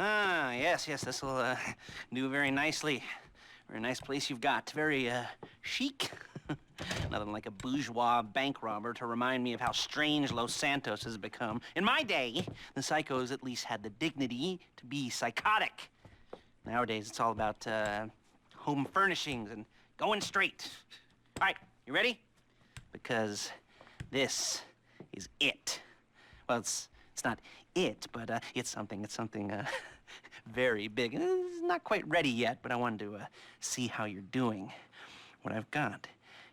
Ah, yes, this will do very nicely. Very nice place you've got. Very chic. Nothing like a bourgeois bank robber to remind me of how strange Los Santos has become. In my day, the psychos at least had the dignity to be psychotic. Nowadays, it's all about home furnishings and going straight. All right, you ready? Because this is it. Well, it's not it, but it's something very big. It's not quite ready yet, but I wanted to see how you're doing. What I've got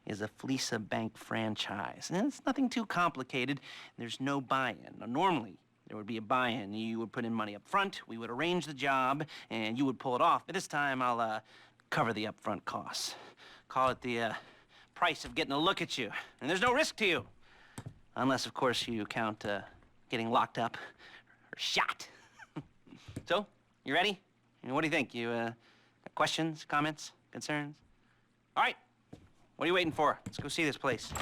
is a FLEECA bank franchise. And it's nothing too complicated. There's no buy-in. Now, normally, there would be a buy-in. You would put in money up front, we would arrange the job, and you would pull it off. But this time, I'll cover the upfront costs. Call it the price of getting a look at you. And there's no risk to you. Unless, of course, you count getting locked up or shot. So, you ready? What do you think? You got questions, comments, concerns? All right. What are you waiting for? Let's go see this place.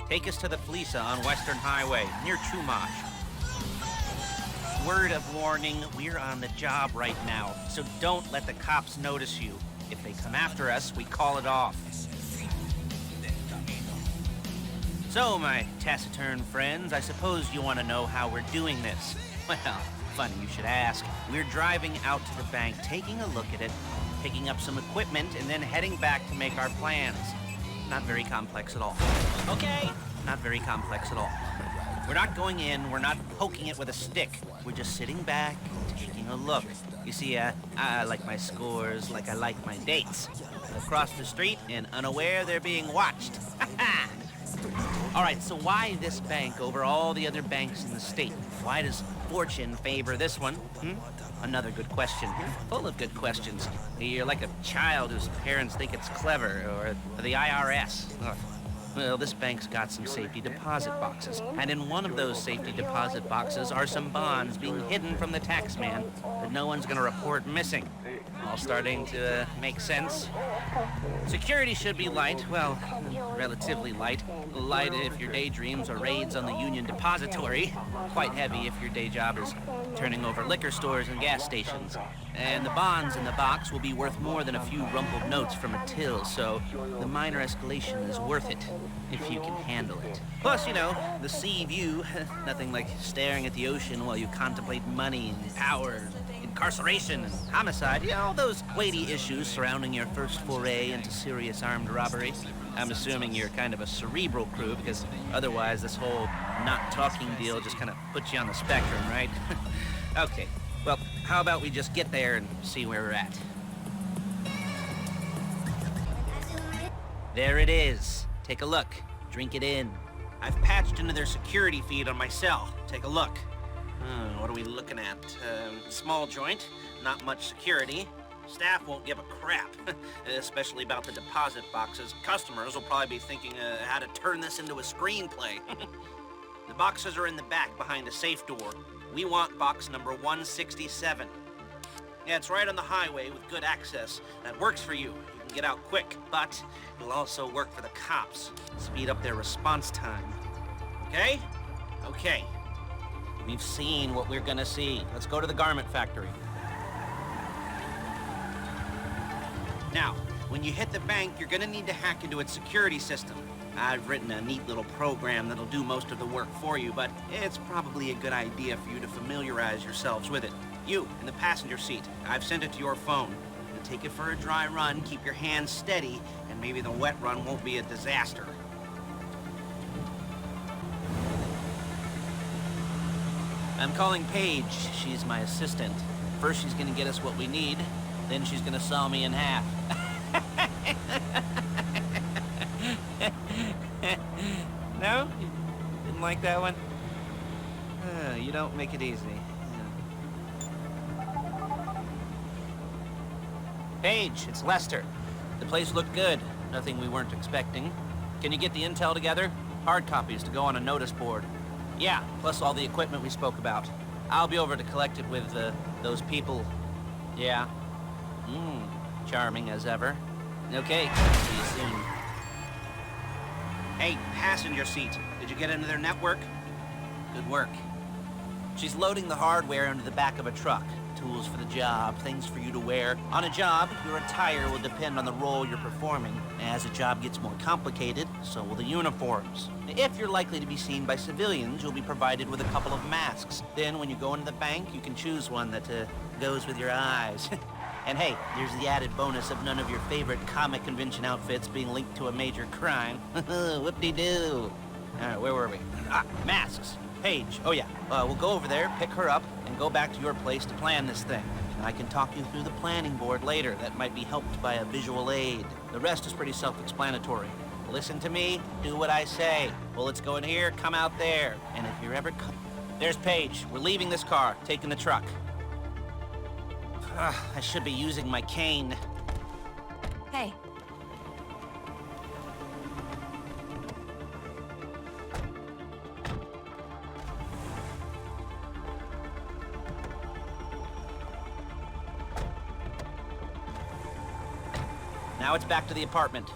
Take us to the FLEECA on Western Highway, near Chumash. Word of warning, we're on the job right now, so don't let the cops notice you. If they come after us, we call it off. So, my taciturn friends, I suppose you want to know how we're doing this. Well, funny you should ask. We're driving out to the bank, taking a look at it, picking up some equipment, and then heading back to make our plans. Not very complex at all. Okay? Not very complex at all. We're not going in, we're not poking it with a stick. We're just sitting back, taking a look. You see, I like my scores like I like my dates. Across the street and unaware they're being watched. All right, so why this bank over all the other banks in the state? Why does fortune favor this one? Another good question. You're full of good questions. You're like a child whose parents think it's clever, or the IRS. Ugh. Well, this bank's got some safety deposit boxes, and in one of those safety deposit boxes are some bonds being hidden from the tax man that no one's gonna report missing. All starting to make sense. Security should be light, well, relatively light. Light if your daydreams are raids on the Union Depository. Quite heavy if your day job is turning over liquor stores and gas stations. And the bonds in the box will be worth more than a few rumpled notes from a till, so the minor escalation is worth it, if you can handle it. Plus, you know, the sea view, nothing like staring at the ocean while you contemplate money and power, incarceration and homicide, you know, all those weighty issues surrounding your first foray into serious armed robbery. I'm assuming you're kind of a cerebral crew, because otherwise this whole not talking deal just kind of puts you on the spectrum, right? Okay, well, how about we just get there and see where we're at? There it is. Take a look. Drink it in. I've patched into their security feed on my cell. Take a look. What are we looking at? Small joint, not much security. Staff won't give a crap, especially about the deposit boxes. Customers will probably be thinking how to turn this into a screenplay. The boxes are in the back behind a safe door. We want box number 167. Yeah, it's right on the highway with good access. That works for you. You can get out quick, but it'll also work for the cops. Speed up their response time. Okay? Okay. We've seen what we're gonna see. Let's go to the garment factory. Now, when you hit the bank, you're gonna need to hack into its security system. I've written a neat little program that'll do most of the work for you, but it's probably a good idea for you to familiarize yourselves with it. You, in the passenger seat, I've sent it to your phone. You take it for a dry run, keep your hands steady, and maybe the wet run won't be a disaster. I'm calling Paige. She's my assistant. First she's gonna get us what we need, then she's gonna saw me in half. No? You didn't like that one? You don't make it easy. Paige, it's Lester. The place looked good. Nothing we weren't expecting. Can you get the intel together? Hard copies to go on a notice board. Yeah, plus all the equipment we spoke about. I'll be over to collect it with, those people. Yeah. Charming as ever. Okay, see you soon. Hey, passenger seat. Did you get into their network? Good work. She's loading the hardware into the back of a truck. Tools for the job, things for you to wear. On a job, your attire will depend on the role you're performing. As the job gets more complicated, so will the uniforms. If you're likely to be seen by civilians, you'll be provided with a couple of masks. Then when you go into the bank, you can choose one that goes with your eyes. And hey, there's the added bonus of none of your favorite comic convention outfits being linked to a major crime. Whoop-de-doo. All right, where were we? Masks. Paige. Oh, yeah. We'll go over there, pick her up, and go back to your place to plan this thing. I can talk you through the planning board later. That might be helped by a visual aid. The rest is pretty self-explanatory. Listen to me, do what I say. Bullets go in here, come out there. And if you're ever... There's Paige. We're leaving this car, taking the truck. I should be using my cane. Hey. Now it's back to the apartment.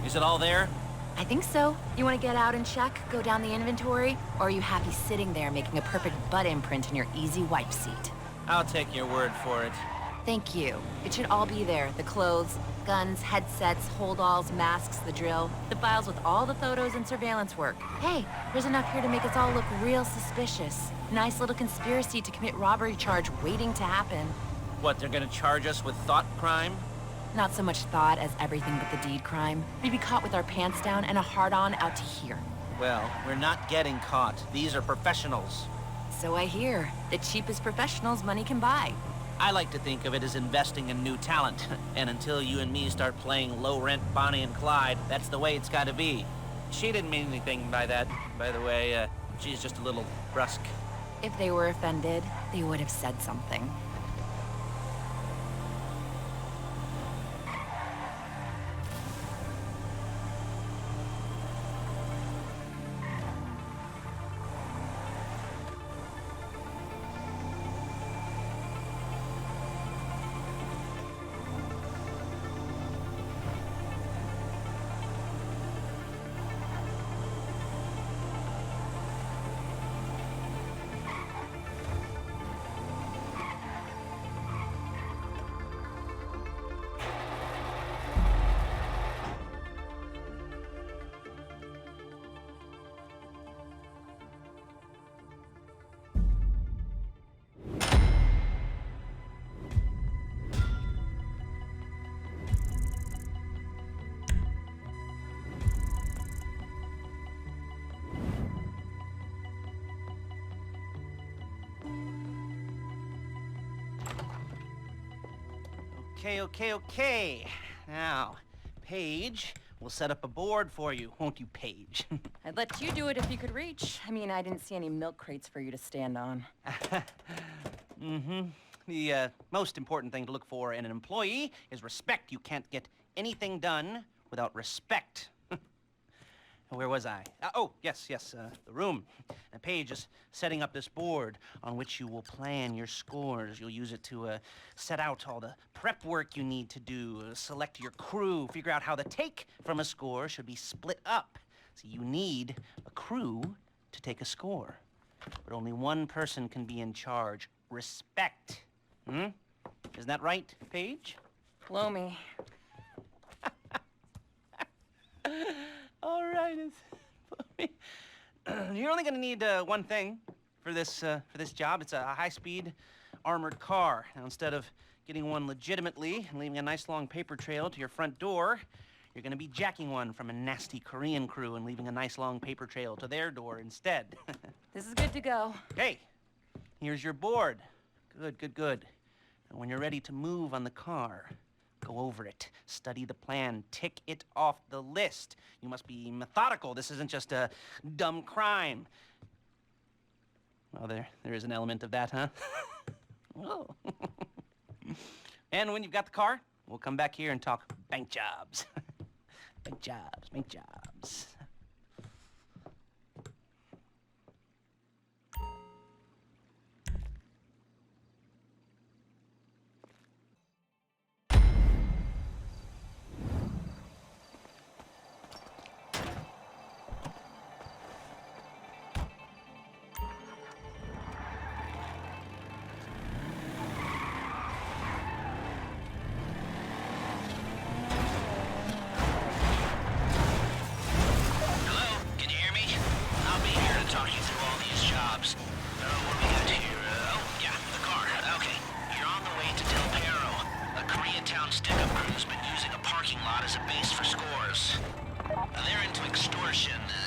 Is it all there? I think so. You want to get out and check, go down the inventory, or are you happy sitting there making a perfect butt imprint in your easy wipe seat? I'll take your word for it. Thank you. It should all be there. The clothes, guns, headsets, holdalls, masks, the drill, the files with all the photos and surveillance work. Hey, there's enough here to make us all look real suspicious. Nice little conspiracy to commit robbery charge waiting to happen. What, they're gonna charge us with thought crime? Not so much thought as everything but the deed crime. We'd be caught with our pants down and a hard-on out to here. Well, we're not getting caught. These are professionals. So I hear. The cheapest professionals money can buy. I like to think of it as investing in new talent. And until you and me start playing low-rent Bonnie and Clyde, that's the way it's gotta be. She didn't mean anything by that, by the way. She's just a little brusque. If they were offended, they would have said something. Okay. Now, Paige, we'll set up a board for you, won't you, Paige? I'd let you do it if you could reach. I mean, I didn't see any milk crates for you to stand on. The most important thing to look for in an employee is respect. You can't get anything done without respect. Where was I? Yes, the room. And Paige is setting up this board on which you will plan your scores. You'll use it to set out all the prep work you need to do, select your crew, figure out how the take from a score should be split up. So you need a crew to take a score. But only one person can be in charge. Respect. Isn't that right, Paige? Blow me. All right, you're only gonna need one thing for this job. It's a high-speed armored car. Now, instead of getting one legitimately and leaving a nice long paper trail to your front door, you're gonna be jacking one from a nasty Korean crew and leaving a nice long paper trail to their door instead. This is good to go. Okay, here's your board. Good, good, good. And when you're ready to move on the car, go over it, study the plan, tick it off the list. You must be methodical. This isn't just a dumb crime. Well, there is an element of that, huh? Oh. And when you've got the car, we'll come back here and talk bank jobs. Bank jobs, bank jobs.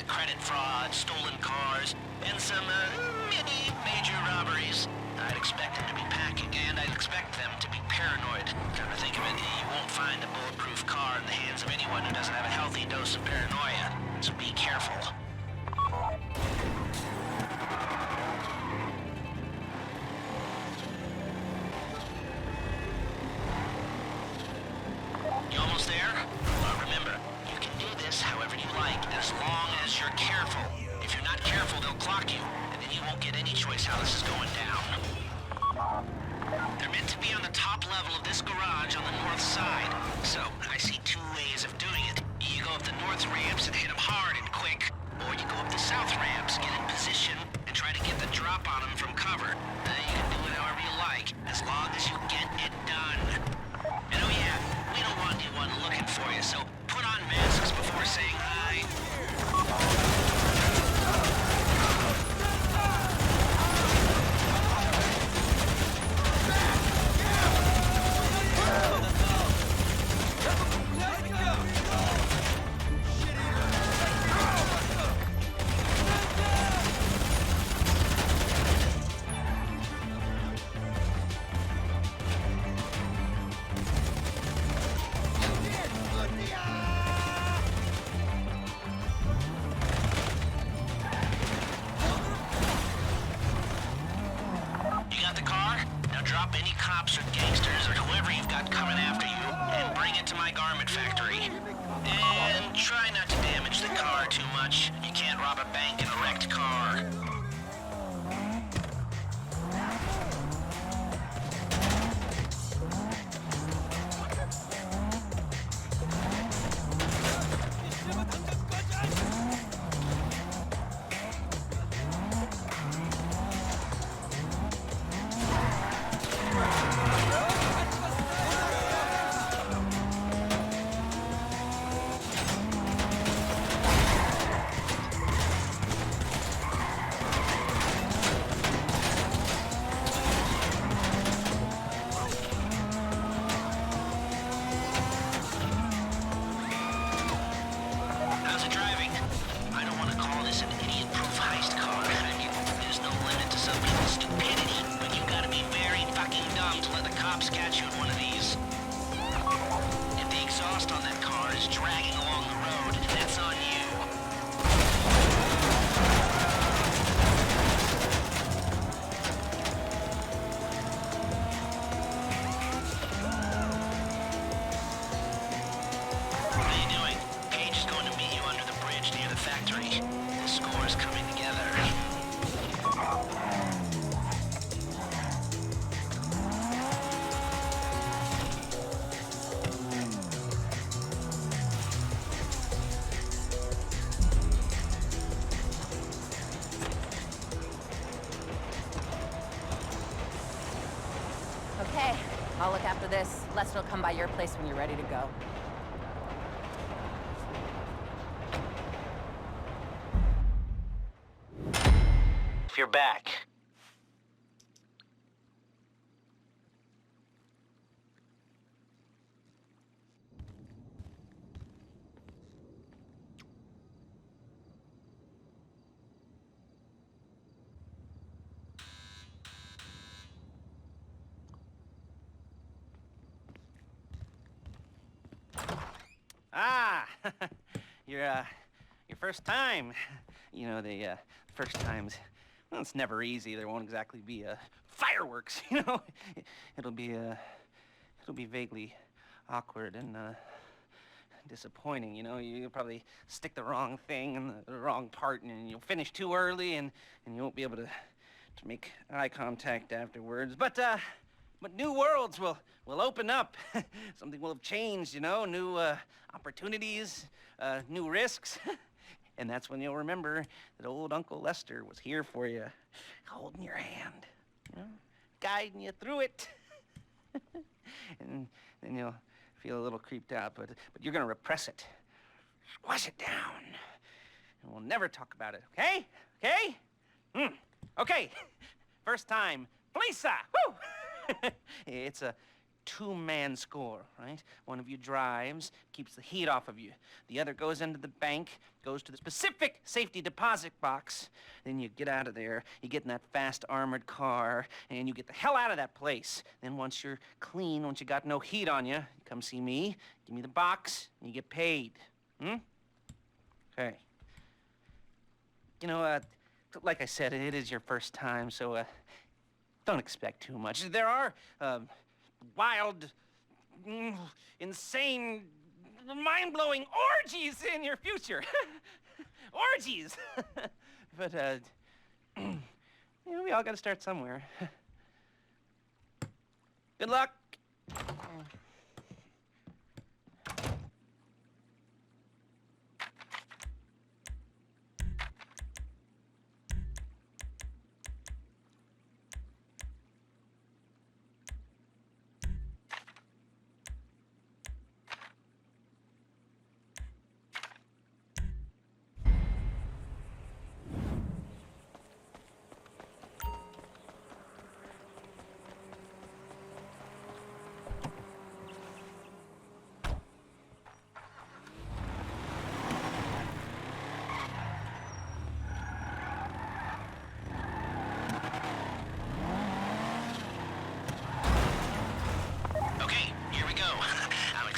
Credit fraud, stolen cars, and some many major robberies. I'd expect them to be packing, and I'd expect them to be paranoid. Come to think of it, you won't find a bulletproof car in the hands of anyone who doesn't have a healthy dose of paranoia. So be careful. You almost there? Remember, you can do this however you like, as long as you're careful. If you're not careful, they'll clock you, and then you won't get any choice how this is going down. They're meant to be on the top level of this garage on the north side. So, I see two ways of doing it. You go up the north ramps and hit them hard and quick, or you go up the south ramps, get in position, and try to get the drop on them from cover. You can do it however you like, as long as you get it done. And oh yeah, we don't want anyone looking for you, so put on masks before saying hi. Drop any cops or gangsters or whoever you've got coming after you and bring it to my garment factory. And try not to damage the car too much. You can't rob a bank in a wrecked car. Catch you in one of these. If the exhaust on that car is dragging along the road, that's on you. What are you doing? Paige is going to meet you under the bridge near the factory. The score is coming together. Okay, I'll look after this. Lester will come by your place when you're ready to go. If you're back. Your first time. You know, the first times, well, it's never easy. There won't exactly be fireworks, you know? It'll be vaguely awkward and disappointing, you know? You'll probably stick the wrong thing in the wrong part, and you'll finish too early, and you won't be able to make eye contact afterwards. But new worlds will open up. Something will have changed, you know? New opportunities, new risks. And that's when you'll remember that old Uncle Lester was here for you, holding your hand, you know, guiding you through it. And then you'll feel a little creeped out, but you're gonna repress it. Squash it down. And we'll never talk about it, okay? Okay? Okay. First time. FLEECA! Woo! It's a two-man score, right? One of you drives, keeps the heat off of you. The other goes into the bank, goes to the specific safety deposit box. Then you get out of there, you get in that fast armored car, and you get the hell out of that place. Then once you're clean, once you got no heat on you, come see me, give me the box, and you get paid. Okay. You know, like I said, it is your first time, so don't expect too much. There are wild, insane, mind-blowing orgies in your future. Orgies! But, you know, we all gotta start somewhere. Good luck!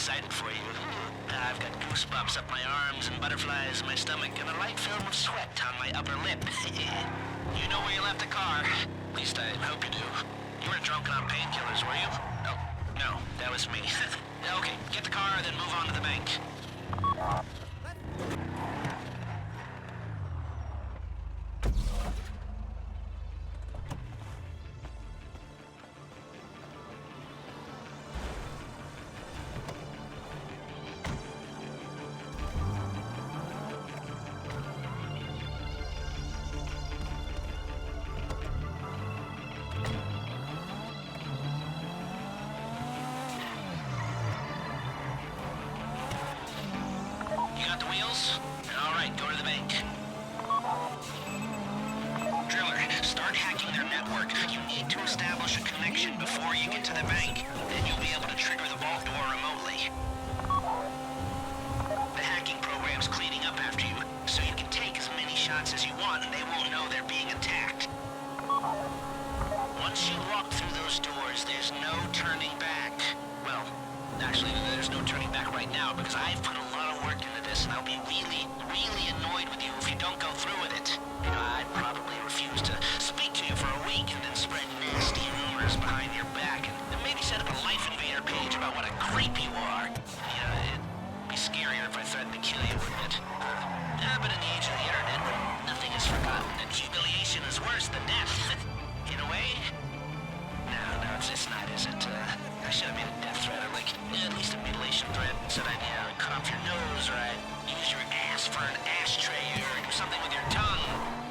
excited for you. I've got goosebumps up my arms and butterflies in my stomach and a light film of sweat on my upper lip. You know where you left the car. At least I hope you do. You weren't drunk on painkillers, were you? Oh, no, that was me. Okay, get the car, then move on to the bank. All right, go to the bank. Driller, start hacking their network. You need to establish a connection before you get to the bank. Then you'll be able to trigger the vault door remotely. The hacking program's cleaning up after you, so you can take as many shots as you want and they won't know they're being attacked. Once you walk through those doors, there's no turning back. Well, actually, there's no turning back right now because I've put a lot of work into this and I'll be really, really annoyed with you if you don't go through with it. You know, I'd probably refuse to speak to you for a week and then spread nasty rumors behind your back and maybe set up a Life Invader page about what a creep you are. You know, it'd be scarier if I threatened to kill you, wouldn't it? But in the age of the internet, nothing is forgotten and humiliation is worse than death. In a way. No, it's not, is it? I should have made a death threat, or like, at least a mutilation threat. Said I'd, cut off your nose, or I'd use your ass for an ashtray, or do something with your tongue.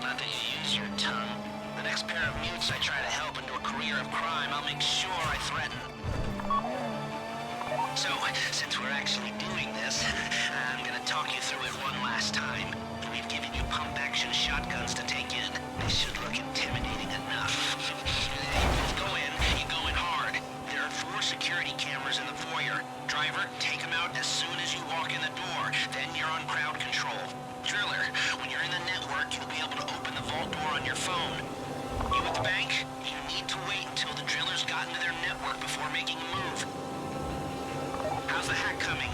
Not that you use your tongue. The next pair of mutes I try to help into a career of crime, I'll make sure I threaten. So, since we're actually doing this, I'm gonna talk you through it one last time. We've given you pump-action shotguns to take in. They should look intimidating enough. You go in hard. There are 4 security cameras in the foyer. Driver, take them out as soon as you walk in the door. Then you're on crowd control. Driller, when you're in the network, you'll be able to open the vault door on your phone. You at the bank? You need to wait until the driller's gotten to their network before making a move. How's the hack coming?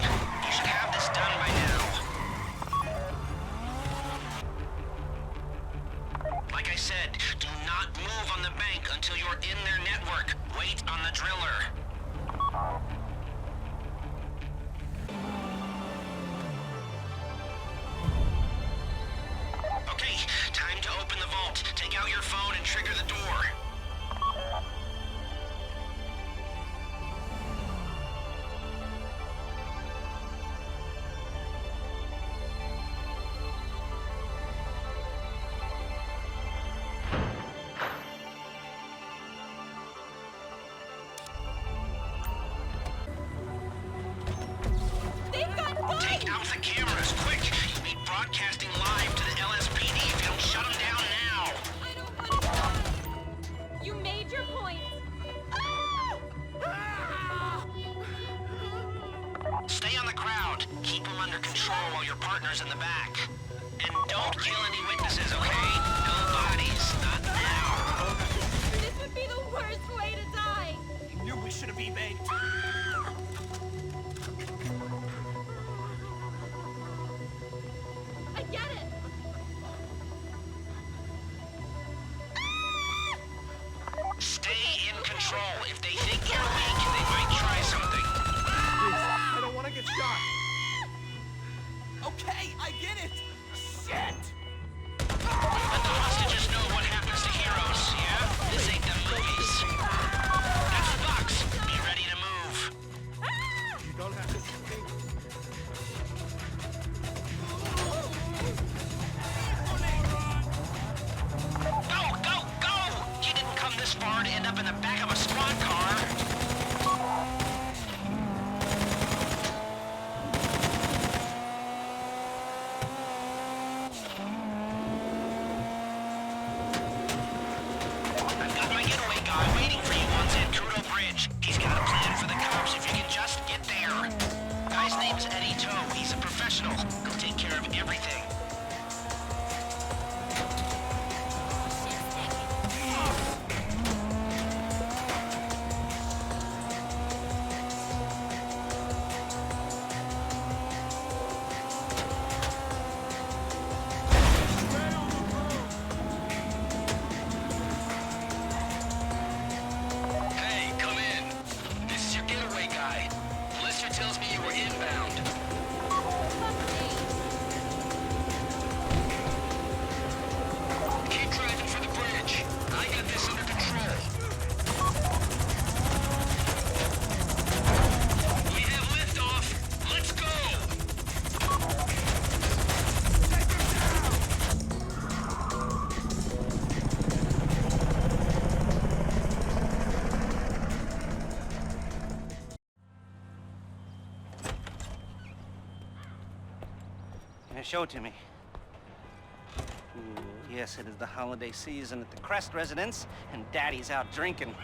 broadcasting live to the LSPD if you don't shut them down now. I don't want to die! You made your point! Stay on the crowd. Keep them under control while your partner's in the back. And don't kill any witnesses, okay? No bodies. Not now. This would be the worst way to die! I knew we should have evaded. I get it! Stay in control. If they think you're weak, they might try something. I don't want to get shot. Okay, I get it. Shit! Let the hostages know what happens to heroes, yeah? This ain't them movies. That's the box. Be ready to move. You don't have to shoot me. Go, go, go! You didn't come this far to end up in the back of a squad car. I've got my getaway guy waiting for you on Zancudo Bridge. He's got a plan for the cops if you can just get there. Guy's name's Eddie Toe. He's a professional. He'll take care of everything. Hey, come in. This is your getaway guy. Lister tells me you were inbound. Keep driving for the bridge. I got this under control. We have liftoff. Let's go. Show it to me. Ooh, yes, it is the holiday season at the Crest residence, and Daddy's out drinking.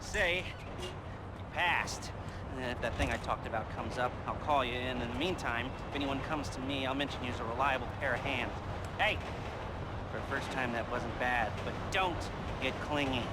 Say, you passed. And if that thing I talked about comes up, I'll call you in. In the meantime, if anyone comes to me, I'll mention you as a reliable pair of hands. Hey, for the first time, that wasn't bad, but don't get clingy.